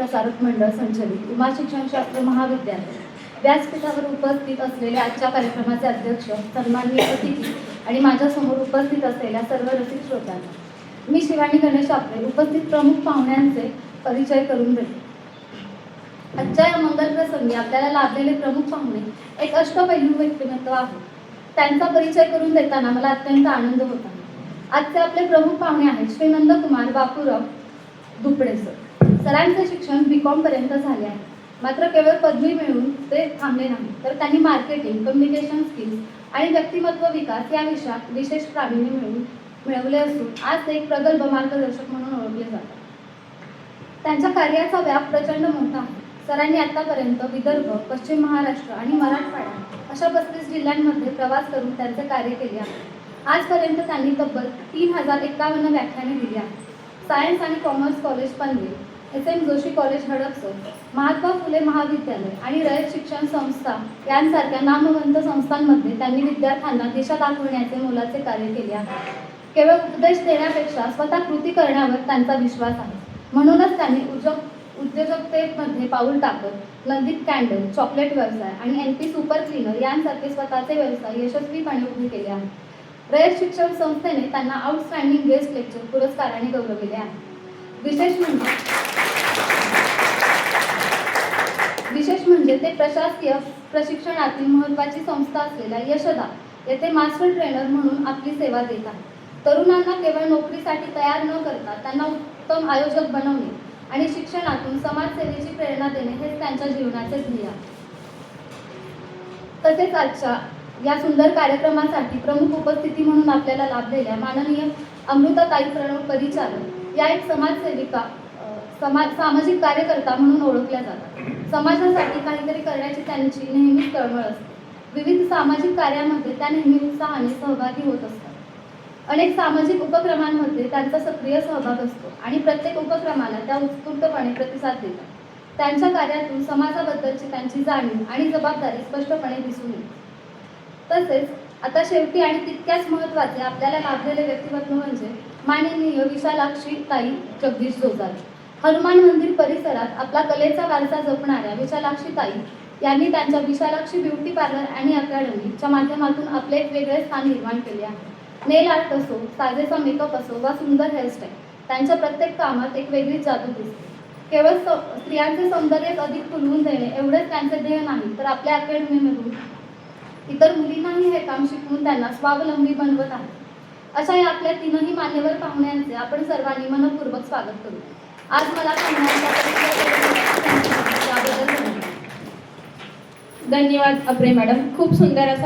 प्रसारक मंडळ संचलित उमा शिक्षणशास्त्र महाविद्यालय व्यासपीठावर उपस्थित असलेले आजच्या कार्यक्रमाचे अध्यक्ष, सन्माननीय अतिथी आणि माझ्यासमोर उपस्थित असलेल्या सर्व रसिक श्रोत्यांना मी शिवानी गणेश आपले उपस्थित प्रमुख पाहुण्यांचे परिचय करून देते। आजच्या या मंगल प्रसंगी आपल्याला लाभलेले प्रमुख पाहुणे एक अष्टपैलू व्यक्तिमत्व आहे। त्यांचा परिचय करून देताना मला अत्यंत आनंद होत आहे। आजचे आपले प्रमुख पाहुणे आहेत श्री नंदकुमार बापूराव दुपडे सर। सरांचे शिक्षण B.Com पर्यंत झाले आहे, मात्र केवळ पदवी मिळवून ते थांबले नाही, तर त्यांनी मार्केटिंग, कम्युनिकेशन स्किल्स आणि व्यक्तिमत्व विकास या विषयात विशेष प्रावीण्य मिळवले असून आज ते एक प्रगल्भ मार्गदर्शक म्हणून ओळखले जातात। त्यांच्या कार्याचा व्याप प्रचंड मोठा आहे। सरांनी आतापर्यंत विदर्भ, पश्चिम महाराष्ट्र आणि मराठवाडा अशा 35 जिल्ह्यांमध्ये प्रवास करून त्यांचे कार्य केले आहे। आजपर्यंत त्यांनी तब्बल 3051 व्याख्याने दिली आहेत। सायन्स आणि commerce college Panvel, SM Joshi college Hadapsar, Mahatma Phule महाविद्यालय आणि रयत शिक्षण संस्था यांसारख्या नामवंत संस्थांमध्ये त्यांनी विद्यार्थ्यांना दिशा दाखवण्याचे मोलाचे कार्य केले आहे। केवळ उपदेश देण्यापेक्षा स्वतः कृती करण्यावर त्यांचा विश्वास आहे। म्हणूनच त्यांनी उद्योजकतेमध्ये पाऊल टाकत नंदीप कॅन्डल, चॉकलेट व्यवसाय आणि NP सुपर क्लीनर यांसारखे स्वतःचे व्यवसाय यशस्वीपणे उभे केले आहेत। रयत शिक्षण संस्थेने त्यांना आउटस्टँडिंग गेस्ट लेक्चर पुरस्काराने गौरविले आहे। विशेष म्हणजे ते प्रशासकीय प्रशिक्षणातील महत्त्वाची संस्था असलेल्या यशदा येथे मास्टर ट्रेनर म्हणून आपली सेवा देत आहेत। तरुणांना केवळ नोकरीसाठी तयार न करता त्यांना उत्तम आयोजक बनवणे आणि शिक्षणातून समाजसेवेची प्रेरणा देणे हेच त्यांच्या जीवनाचे ध्येय आहे। तसेच आजच्या या सुंदर कार्यक्रमासाठी प्रमुख उपस्थिती म्हणून आपल्याला लाभलेल्या माननीय अमृताताई प्रणव परिचारक या एक समाजसेविका, सामाजिक कार्यकर्ता म्हणून ओळखल्या जातात। समाजासाठी काहीतरी करण्याची त्यांची नेहमीच तळमळ असते। विविध सामाजिक कार्यामध्ये त्या नेहमी उत्साहाने सहभागी होत असतात। अनेक सामाजिक उपक्रमांमध्ये त्यांचा सक्रिय सहभाग असतो आणि प्रत्येक उपक्रमाला त्या उत्स्फूर्तपणे प्रतिसाद देतात। त्यांच्या कार्यातून समाजाबद्दलची त्यांची जाणीव आणि जबाबदारी स्पष्टपणे दिसून येते। तसेच आता शेवटी आणि तितक्याच महत्त्वाचे आपल्याला लाभलेले व्यक्तिमत्व म्हणजे माननीय विशालाक्षी ताई जगदीश जोजाले। हनुमान मंदिर परिसरात आपला कलेचा वारसा जपणाऱ्या विशालाक्षी ताई यांनी त्यांच्या विशालाक्षी ब्युटी पार्लर आणि अकॅडमीच्या माध्यमातून आपले एक वेगळे स्थान निर्माण केले आहे। नेल आर्ट असो, साजेसा मेकअप असो वा सुंदर हेअरस्टाईल, त्यांच्या प्रत्येक कामात एक वेगळीच जादू दिसते। केवळ स्त्रियांचे सौंदर्य अधिक फुलवून देणे एवढेच त्यांचे ध्येय नाही, तर आपल्या अकॅडमीमधून इतर मुलींनाही हे काम शिकवून त्यांना स्वावलंबी बनवत आहेत। अशा या आपल्या तीनही मान्यवर पाहुण्यांचे आपण सर्वांनी मनपूर्वक स्वागत करू। आज मला धन्यवाद अप्रे मॅडम, खूप सुंदर असं